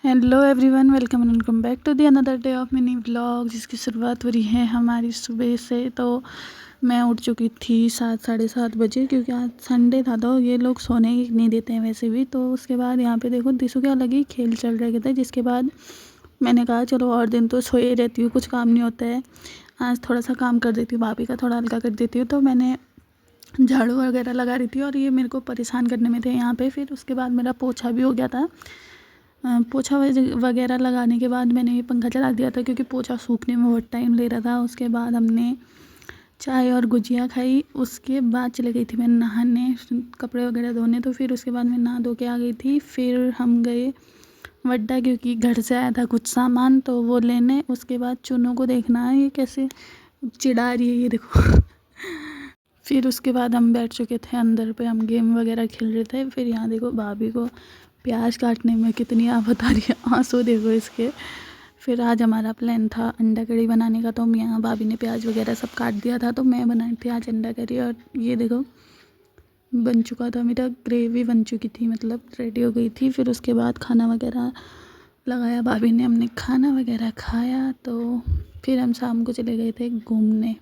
Hello everyone, welcome and welcome back to the another day of mini vlog, जिसकी शुरुआत हो रही है हमारी सुबह से। तो मैं उठ चुकी थी 7 साढ़े 7 बजे, क्योंकि आज संडे था तो ये लोग सोने ही नहीं देते हैं वैसे भी। तो उसके बाद यहाँ पे देखो दिसू के अलग ही खेल चल रहे थे, जिसके बाद मैंने कहा चलो और दिन तो सोए रहती हूँ, कुछ काम नहीं होता है, आज थोड़ा सा काम कर देती हूँ, भाभी का थोड़ा हल्का कर देती हूँ। तो मैंने झाड़ू वगैरह लगा रही थी और ये मेरे को परेशान करने में थे यहाँ पे। फिर उसके बाद मेरा पोछा भी हो गया था। पोछा वगैरह लगाने के बाद मैंने ये पंखा चला दिया था, क्योंकि पोछा सूखने में बहुत टाइम ले रहा था। उसके बाद हमने चाय और गुजिया खाई। उसके बाद चले गई थी मैं नहाने, कपड़े वगैरह धोने। तो फिर उसके बाद मैं नहा धो के आ गई थी। फिर हम गए वड्डा, क्योंकि घर से आया था कुछ सामान तो वो लेने। उसके बाद चुनों को देखना है ये कैसे चिढ़ा रही है, ये देखो। फिर उसके बाद हम बैठ चुके थे अंदर पे, हम गेम वगैरह खेल रहे थे। फिर यहाँ देखो भाभी को प्याज काटने में कितनी आफत आ रही है, आंसू देखो इसके। फिर आज हमारा प्लान था अंडा कड़ी बनाने का, तो हम यहाँ भाभी ने प्याज वगैरह सब काट दिया था, तो मैं बनाई थी आज अंडा कड़ी। और ये देखो बन चुका था मेरा, ग्रेवी बन चुकी थी, मतलब रेडी हो गई थी। फिर उसके बाद खाना वगैरह लगाया भाभी ने, हमने खाना वगैरह खाया। तो फिर हम शाम को चले गए थे घूमने,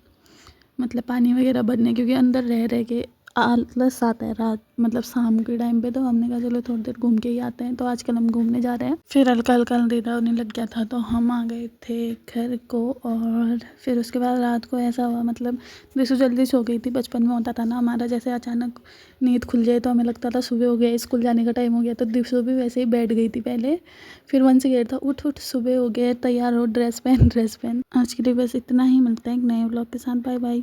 मतलब पानी वगैरह भरने, क्योंकि अंदर रह रह के आलस आता है रात, मतलब शाम के टाइम पे। तो हमने कहा चलो थोड़ी देर घूम के ही आते हैं, तो आजकल हम घूमने जा रहे हैं। फिर हल्का हल्का अंधेरा होने लग गया था, तो हम आ गए थे घर को। और फिर उसके बाद रात को ऐसा हुआ, मतलब दिसु जल्दी सो गई थी। बचपन में होता था ना हमारा, जैसे अचानक नींद खुल जाए तो हमें लगता था सुबह हो गया, स्कूल जाने का टाइम हो गया। तो दिसु भी वैसे ही बैठ गई थी पहले। फिर वन से गेट था, उठ उठ सुबह हो गया, तैयार हो, ड्रेस पहन ड्रेस पहन। आज के लिए बस इतना ही, मिलते हैं एक नए व्लॉग के साथ। Bye bye.